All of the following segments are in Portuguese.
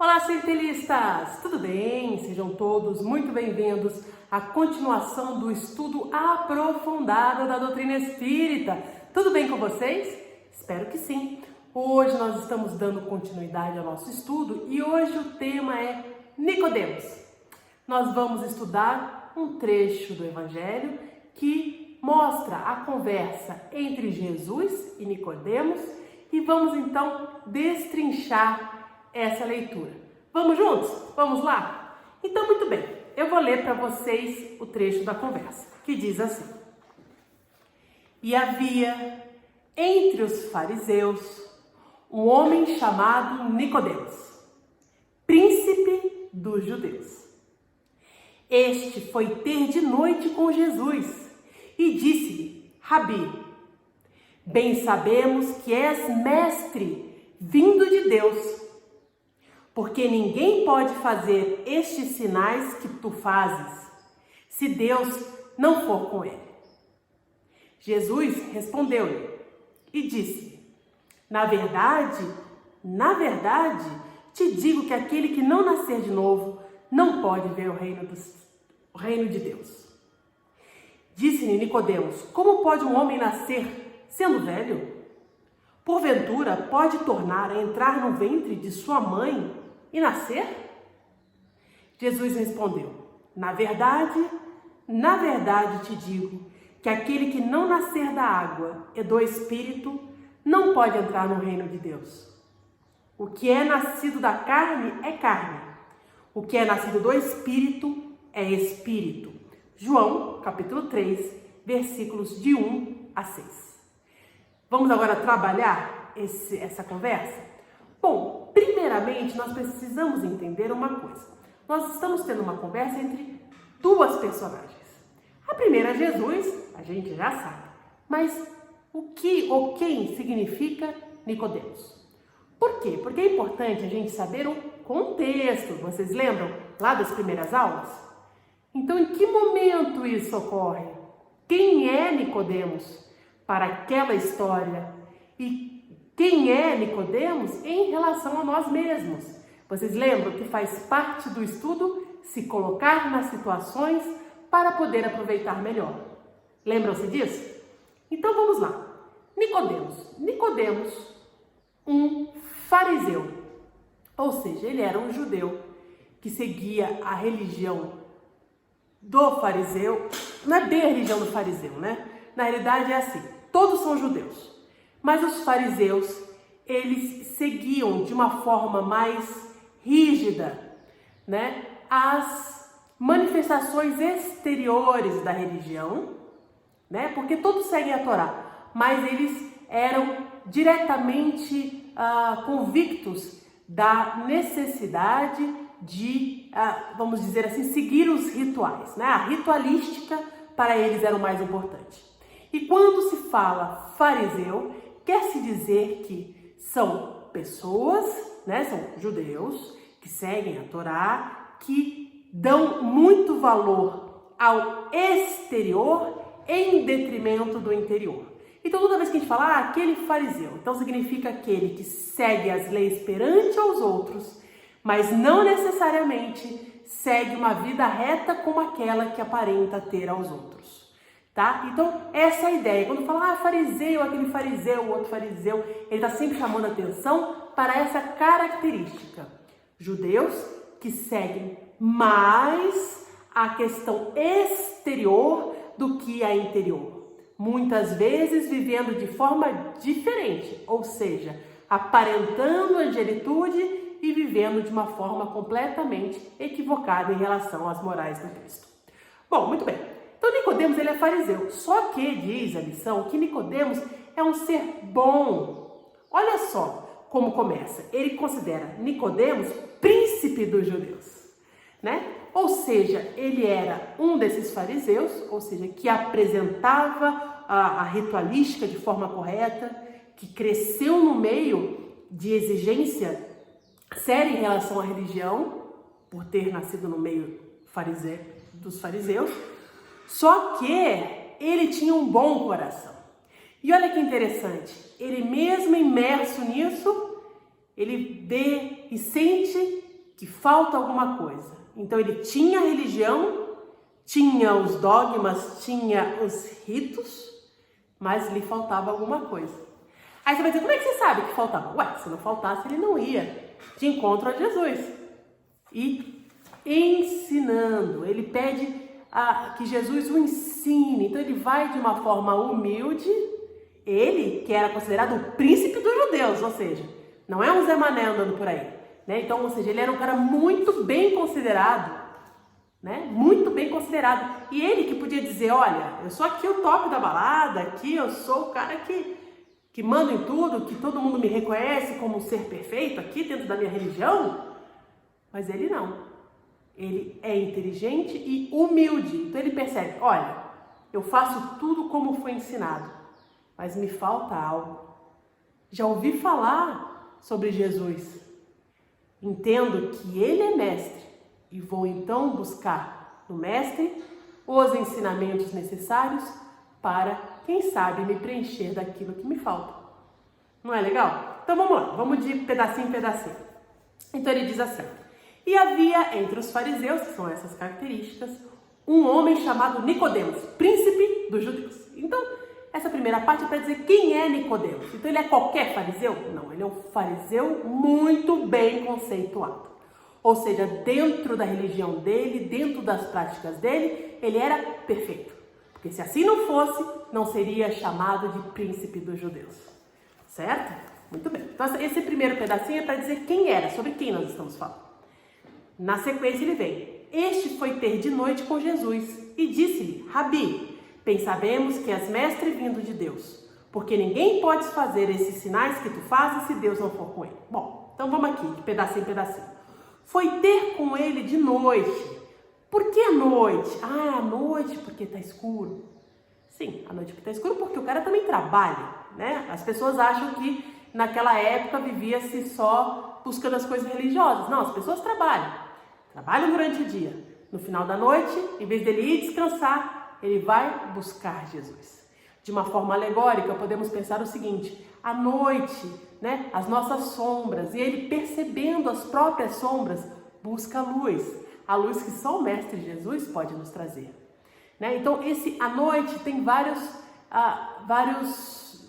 Olá, centelistas! Tudo bem? Sejam todos muito bem-vindos à continuação do estudo aprofundado da doutrina espírita. Tudo bem com vocês? Espero que sim! Hoje nós estamos dando continuidade ao nosso estudo e hoje o tema é Nicodemos. Nós vamos estudar um trecho do Evangelho que mostra a conversa entre Jesus e Nicodemos e vamos então destrinchar essa leitura. Vamos juntos? Vamos lá? Então, muito bem, eu vou ler para vocês o trecho da conversa, que diz assim: E havia entre os fariseus um homem chamado Nicodemos, príncipe dos judeus. Este foi ter de noite com Jesus e disse-lhe: Rabi, bem sabemos que és mestre vindo de Deus, porque ninguém pode fazer estes sinais que tu fazes, se Deus não for com ele. Jesus respondeu-lhe e disse: Na verdade, te digo que aquele que não nascer de novo não pode ver o reino de Deus. Disse-lhe Nicodemos: Como pode um homem nascer sendo velho? Porventura pode tornar a entrar no ventre de sua mãe e nascer? Jesus respondeu: Na verdade te digo que aquele que não nascer da água e do Espírito não pode entrar no reino de Deus. O que é nascido da carne é carne, o que é nascido do Espírito é Espírito. João, capítulo 3, versículos de 1 a 6. Vamos agora trabalhar essa conversa? Bom, primeiramente nós precisamos entender uma coisa. Nós estamos tendo uma conversa entre duas personagens. A primeira é Jesus, a gente já sabe. Mas o que ou quem significa Nicodemos? Por quê? Porque é importante a gente saber o contexto. Vocês lembram lá das primeiras aulas? Então, em que momento isso ocorre? Quem é Nicodemos para aquela história? E quem é Nicodemos em relação a nós mesmos? Vocês lembram que faz parte do estudo se colocar nas situações para poder aproveitar melhor. Lembram-se disso? Então vamos lá. Nicodemos, um fariseu, ou seja, ele era um judeu que seguia a religião do fariseu. Não é bem a religião do fariseu, né? Na realidade é assim, todos são judeus. Mas os fariseus, eles seguiam de uma forma mais rígida, né, as manifestações exteriores da religião, né, porque todos seguem a Torá, mas eles eram diretamente convictos da necessidade de, vamos dizer assim, seguir os rituais, né? A ritualística para eles era o mais importante. E quando se fala fariseu, quer-se dizer que são pessoas, né, são judeus, que seguem a Torá, que dão muito valor ao exterior em detrimento do interior. Então, toda vez que a gente fala, aquele fariseu, então significa aquele que segue as leis perante aos outros, mas não necessariamente segue uma vida reta como aquela que aparenta ter aos outros. Tá? Então, essa é a ideia. Quando fala, fariseu, aquele fariseu, o outro fariseu, ele está sempre chamando a atenção para essa característica. Judeus que seguem mais a questão exterior do que a interior. Muitas vezes vivendo de forma diferente, ou seja, aparentando angelitude e vivendo de uma forma completamente equivocada em relação às morais do Cristo. Bom, muito bem. Então, Nicodemos, ele é fariseu, só que diz a lição que Nicodemos é um ser bom. Olha só como começa. Ele considera Nicodemos príncipe dos judeus, né? Ou seja, ele era um desses fariseus, ou seja, que apresentava a ritualística de forma correta, que cresceu no meio de exigência séria em relação à religião, por ter nascido no meio dos fariseus. Só que ele tinha um bom coração. E olha que interessante, ele mesmo imerso nisso, ele vê e sente que falta alguma coisa. Então ele tinha a religião, tinha os dogmas, tinha os ritos, mas lhe faltava alguma coisa. Aí você vai dizer, como é que você sabe que faltava? Ué, se não faltasse, ele não ia de encontro a Jesus. E ensinando, ele pede que Jesus o ensine. Então ele vai de uma forma humilde, ele que era considerado o príncipe dos judeus, ou seja, não é um Zé Mané andando por aí, né? Então, ou seja, ele era um cara muito bem considerado, né? Muito bem considerado. E ele que podia dizer, olha, eu sou aqui o top da balada, aqui eu sou o cara que manda em tudo, que todo mundo me reconhece como um ser perfeito aqui dentro da minha religião, mas ele não. Ele é inteligente e humilde. Então ele percebe, olha, eu faço tudo como foi ensinado, mas me falta algo. Já ouvi falar sobre Jesus. Entendo que ele é mestre e vou então buscar no mestre os ensinamentos necessários para, quem sabe, me preencher daquilo que me falta. Não é legal? Então vamos lá, vamos de pedacinho em pedacinho. Então ele diz assim: e havia entre os fariseus, que são essas características, um homem chamado Nicodemos, príncipe dos judeus. Então, essa primeira parte é para dizer quem é Nicodemos. Então ele é qualquer fariseu? Não, ele é um fariseu muito bem conceituado. Ou seja, dentro da religião dele, dentro das práticas dele, ele era perfeito. Porque se assim não fosse, não seria chamado de príncipe dos judeus. Certo? Muito bem. Então esse primeiro pedacinho é para dizer quem era, sobre quem nós estamos falando. Na sequência ele vem: este foi ter de noite com Jesus e disse-lhe: Rabi, bem sabemos que és mestre vindo de Deus, porque ninguém pode fazer esses sinais que tu fazes se Deus não for com ele. Bom, então vamos aqui, de pedacinho em pedacinho. Foi ter com ele de noite. Por que à noite? Ah, à noite porque está escuro. Sim, à noite porque está escuro porque o cara também trabalha, né? As pessoas acham que naquela época vivia-se só buscando as coisas religiosas. Não, as pessoas trabalham durante o dia. No final da noite, em vez dele ir descansar, ele vai buscar Jesus. De uma forma alegórica, podemos pensar o seguinte: à noite, né, as nossas sombras, e ele percebendo as próprias sombras, busca a luz que só o Mestre Jesus pode nos trazer. Né? Então, esse à noite tem vários,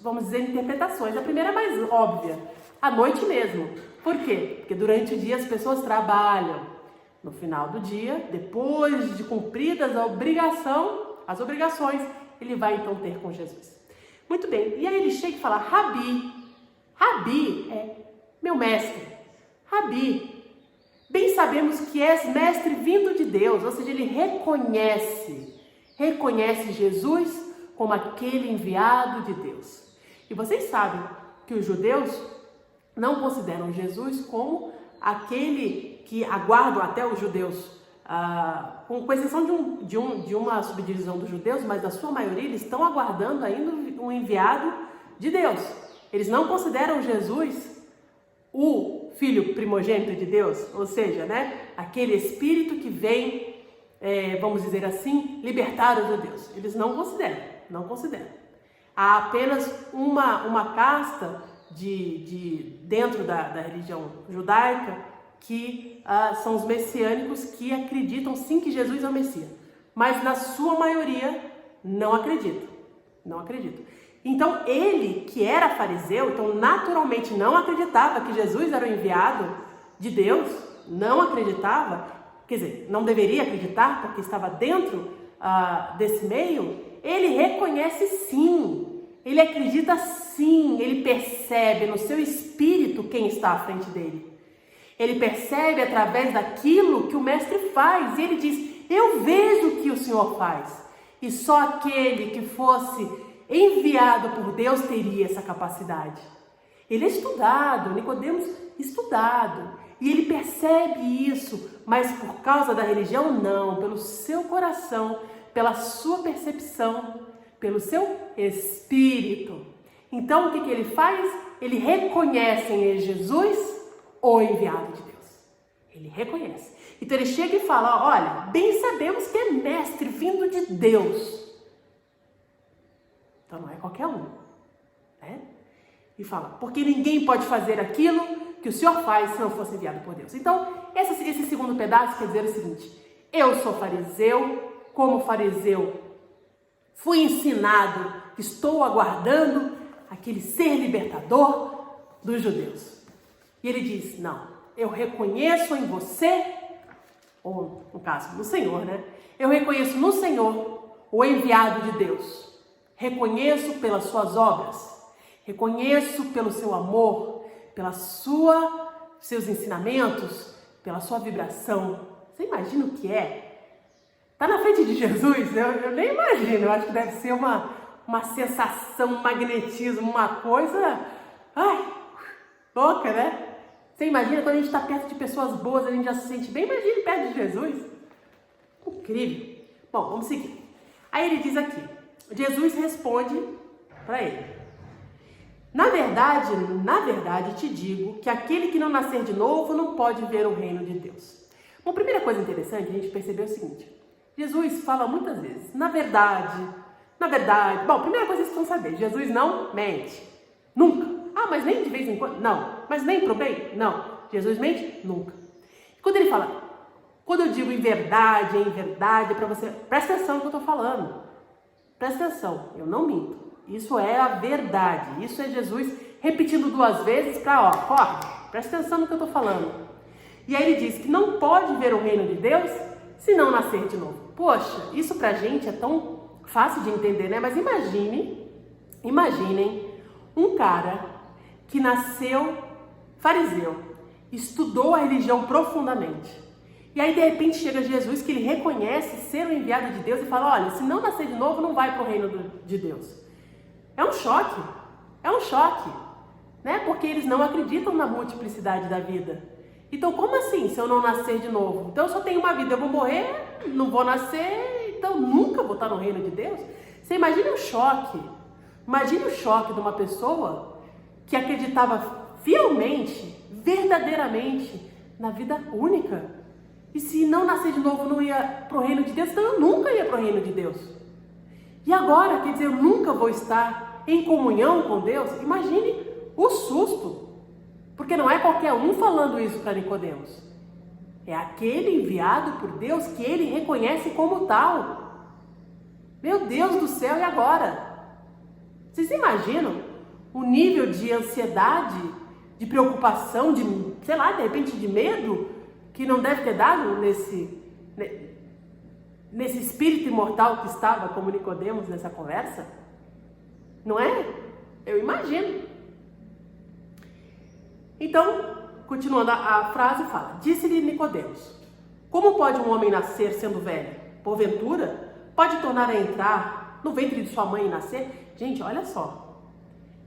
vamos dizer, interpretações. A primeira é mais óbvia, à noite mesmo. Por quê? Porque durante o dia as pessoas trabalham. No final do dia, depois de cumpridas as obrigações, ele vai então ter com Jesus. Muito bem, e aí ele chega e fala: Rabi. Rabi é meu mestre. Rabi, bem sabemos que és mestre vindo de Deus, ou seja, ele reconhece Jesus como aquele enviado de Deus. E vocês sabem que os judeus não consideram Jesus como aquele que aguardam, até os judeus, com exceção de uma subdivisão dos judeus, mas na sua maioria eles estão aguardando ainda um enviado de Deus. Eles não consideram Jesus o filho primogênito de Deus, ou seja, né, aquele espírito que vem, vamos dizer assim, libertar os judeus. Eles não consideram. Há apenas uma casta dentro da religião judaica que são os messiânicos, que acreditam sim que Jesus é o Messias, mas na sua maioria não acreditam. Então ele, que era fariseu, então naturalmente não acreditava que Jesus era o enviado de Deus, não acreditava, quer dizer, não deveria acreditar porque estava dentro desse meio. Ele reconhece sim, ele acredita sim, ele percebe no seu espírito quem está à frente dele. Ele percebe através daquilo que o mestre faz, e ele diz: eu vejo o que o Senhor faz. E só aquele que fosse enviado por Deus teria essa capacidade. Ele é estudado, Nicodemos estudado, e ele percebe isso, mas por causa da religião não, pelo seu coração, pela sua percepção, pelo seu espírito. Então o que ele faz? Ele reconhece em Jesus o enviado de Deus. Ele reconhece. Então ele chega e fala: olha, bem sabemos que é mestre vindo de Deus. Então não é qualquer um, né? E fala: porque ninguém pode fazer aquilo que o Senhor faz se não fosse enviado por Deus. Então, esse segundo pedaço quer dizer o seguinte: eu sou fariseu, como fariseu, fui ensinado, estou aguardando aquele ser libertador dos judeus. E ele diz: não, eu reconheço em você, ou no caso, no Senhor, né? Eu reconheço no Senhor o enviado de Deus. Reconheço pelas suas obras, reconheço pelo seu amor, seus ensinamentos, pela sua vibração. Você imagina o que é? Tá na frente de Jesus? Eu nem imagino. Eu acho que deve ser uma sensação, um magnetismo, uma coisa... Ai, louca, né? Você imagina quando a gente está perto de pessoas boas, a gente já se sente bem. Imagine perto de Jesus. Incrível. Bom, vamos seguir. Aí ele diz aqui, Jesus responde para ele: na verdade te digo que aquele que não nascer de novo não pode ver o reino de Deus. Bom, a primeira coisa interessante a gente percebeu é o seguinte: Jesus fala muitas vezes, na verdade. Bom, a primeira coisa que vocês vão saber, Jesus não mente. Nunca. Ah, mas nem de vez em quando? Não. Mas nem pro bem? Não. Jesus mente? Nunca. E quando ele fala, quando eu digo em verdade, é para você, presta atenção no que eu estou falando. Presta atenção, eu não minto. Isso é a verdade. Isso é Jesus repetindo 2 vezes para, presta atenção no que eu estou falando. E aí ele diz que não pode ver o reino de Deus se não nascer de novo. Poxa, isso pra gente é tão fácil de entender, né? Mas imaginem um cara que nasceu fariseu, estudou a religião profundamente. E aí, de repente, chega Jesus, que ele reconhece ser o enviado de Deus e fala: olha, se não nascer de novo, não vai para o reino de Deus. É um choque, né? Porque eles não acreditam na multiplicidade da vida. Então, como assim, se eu não nascer de novo? Então, eu só tenho uma vida, eu vou morrer, não vou nascer, então nunca vou estar no reino de Deus? Você imagina o choque. Imagine o choque de uma pessoa que acreditava fielmente, verdadeiramente, na vida única. E se não nascer de novo, não ia para o reino de Deus, então eu nunca ia para o reino de Deus. E agora, quer dizer, eu nunca vou estar em comunhão com Deus? Imagine o susto. Porque não é qualquer um falando isso para Nicodemos. É aquele enviado por Deus que ele reconhece como tal. Meu Deus do céu, e agora? Vocês imaginam o nível de ansiedade, de preocupação, de, sei lá, de repente de medo, que não deve ter dado nesse espírito imortal que estava como Nicodemos nessa conversa? Não é? Eu imagino. Então, continuando a frase, fala: disse-lhe Nicodemos: como pode um homem nascer sendo velho? Porventura, pode tornar a entrar no ventre de sua mãe e nascer? Gente, olha só.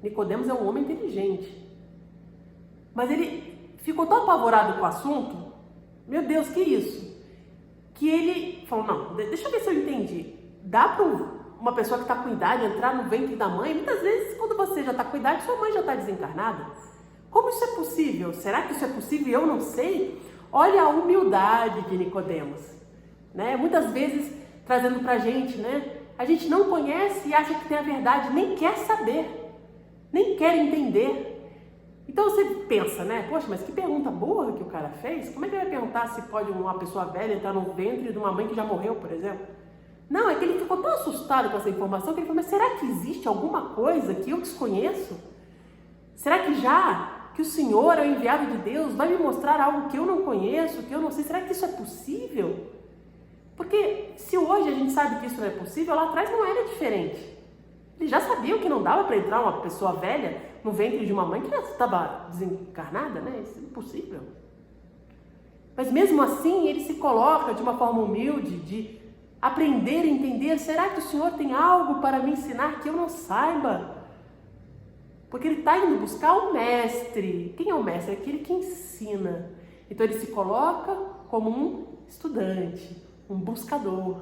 Nicodemos é um homem inteligente. Mas ele ficou tão apavorado com o assunto. Meu Deus, que isso? Que ele falou: não, deixa eu ver se eu entendi. Dá para uma pessoa que está com idade entrar no ventre da mãe? Muitas vezes, quando você já está com idade, sua mãe já está desencarnada. Como isso é possível? Será que isso é possível e eu não sei? Olha a humildade de Nicodemos, né? Muitas vezes trazendo para a gente, né? A gente não conhece e acha que tem a verdade, nem quer saber, nem quer entender. Então você pensa, né? Poxa, mas que pergunta boa que o cara fez. Como é que ele vai perguntar se pode uma pessoa velha entrar no ventre de uma mãe que já morreu, por exemplo? Não, é que ele ficou tão assustado com essa informação que ele falou: mas será que existe alguma coisa que eu desconheço? Será que o Senhor é o enviado de Deus, vai me mostrar algo que eu não conheço, que eu não sei? Será que isso é possível? Porque se hoje a gente sabe que isso não é possível, lá atrás não era diferente. Eles já sabiam que não dava para entrar uma pessoa velha no ventre de uma mãe que já estava desencarnada, né? Isso é impossível. Mas mesmo assim, ele se coloca de uma forma humilde, de aprender e entender: será que o Senhor tem algo para me ensinar que eu não saiba? Porque ele está indo buscar o mestre. Quem é o mestre? É aquele que ensina. Então ele se coloca como um estudante, um buscador,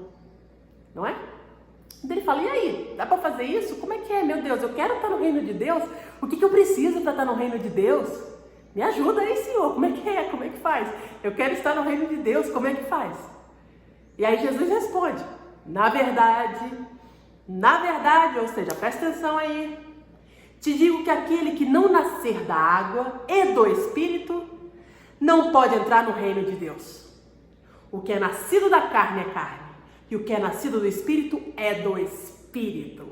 não é? Então ele fala: e aí, dá para fazer isso? Como é que é? Meu Deus, eu quero estar no reino de Deus. O que eu preciso para estar no reino de Deus? Me ajuda aí, Senhor. Como é que é? Como é que faz? Eu quero estar no reino de Deus. Como é que faz? E aí Jesus responde: na verdade, ou seja, presta atenção aí. Te digo que aquele que não nascer da água e do Espírito não pode entrar no reino de Deus. O que é nascido da carne é carne, e o que é nascido do Espírito é do Espírito.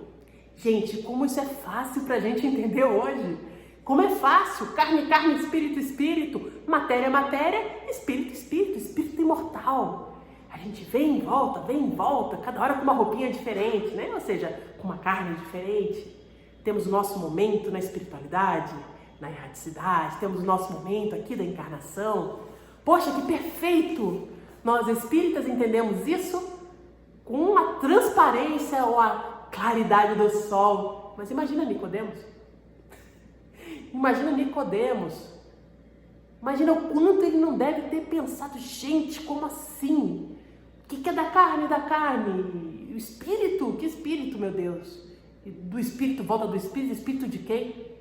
Gente, como isso é fácil pra gente entender hoje. Como é fácil, carne, carne, espírito, espírito, matéria, matéria, espírito, espírito, espírito imortal. A gente vem em volta, cada hora com uma roupinha diferente, né? Ou seja, com uma carne diferente. Temos o nosso momento na espiritualidade, na erraticidade, temos o nosso momento aqui da encarnação. Poxa, que perfeito! Nós espíritas entendemos isso com a transparência ou a claridade do sol. Mas imagina Nicodemos. Imagina Nicodemos. Imagina o quanto ele não deve ter pensado, gente, como assim? O que é da carne? Da carne? O espírito? Que espírito, meu Deus? Do espírito, volta do espírito, espírito de quem?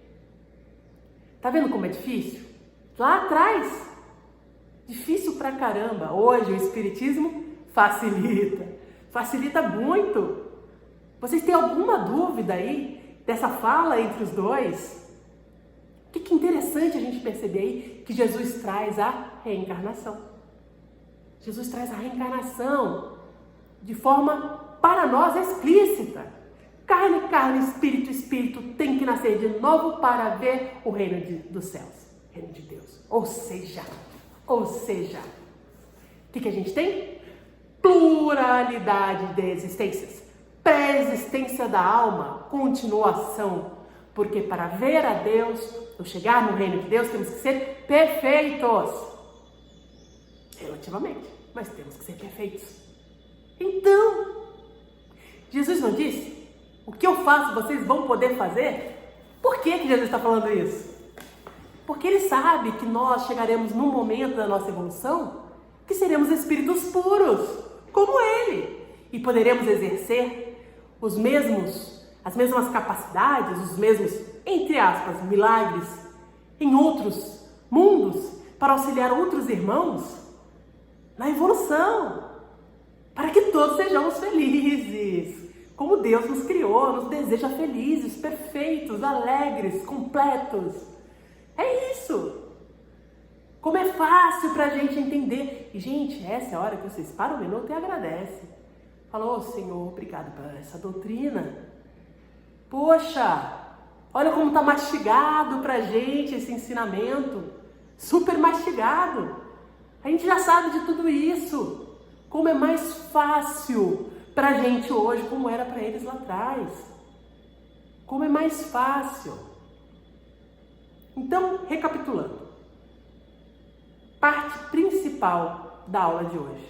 Tá vendo como é difícil? Lá atrás, difícil pra caramba. Hoje o espiritismo facilita muito. Vocês têm alguma dúvida aí dessa fala entre os dois? O que interessante a gente perceber aí que Jesus traz a reencarnação. Jesus traz a reencarnação de forma, para nós, explícita. Carne, carne, espírito, espírito tem que nascer de novo para ver o reino dos céus, reino de Deus. Ou seja, o que a gente tem? Pluralidade de existências, pré-existência da alma, continuação. Porque para ver a Deus, ou chegar no reino de Deus, temos que ser perfeitos. Relativamente, mas temos que ser perfeitos. Então, Jesus não disse: o que eu faço, vocês vão poder fazer? Por que Jesus está falando isso? Porque Ele sabe que nós chegaremos num momento da nossa evolução que seremos espíritos puros, como Ele. E poderemos exercer as mesmas capacidades, os mesmos, entre aspas, milagres em outros mundos para auxiliar outros irmãos na evolução. Para que todos sejamos felizes. Como Deus nos criou, nos deseja felizes, perfeitos, alegres, completos. É isso. Como é fácil para a gente entender. E, gente, essa é a hora que vocês param um minuto e agradecem. Falou, Senhor, obrigado por essa doutrina. Poxa, olha como está mastigado para a gente esse ensinamento. Super mastigado. A gente já sabe de tudo isso. Como é mais fácil para a gente hoje, como era para eles lá atrás. Como é mais fácil. Então, recapitulando. Parte principal da aula de hoje.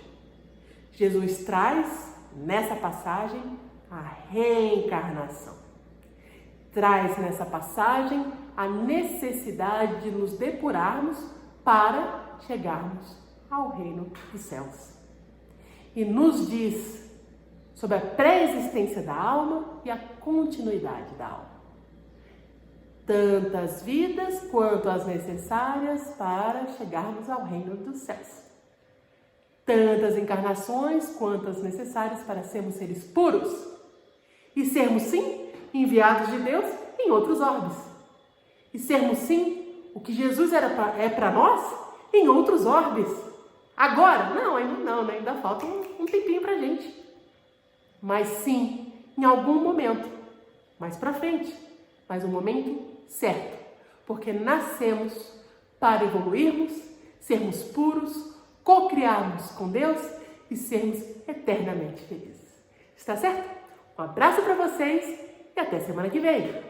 Jesus traz, nessa passagem, a reencarnação. Traz nessa passagem a necessidade de nos depurarmos para chegarmos ao reino dos céus. E nos diz sobre a pré-existência da alma e a continuidade da alma. Tantas vidas quanto as necessárias para chegarmos ao reino dos céus. Tantas encarnações quanto as necessárias para sermos seres puros. E sermos, sim, enviados de Deus em outros orbes. E sermos, sim, o que Jesus é para nós em outros orbes. Agora? Não, ainda não, né? Ainda falta um tempinho pra gente. Mas sim, em algum momento, mais pra frente, mas um momento certo. Porque nascemos para evoluirmos, sermos puros, co-criarmos com Deus e sermos eternamente felizes. Está certo? Um abraço para vocês e até semana que vem.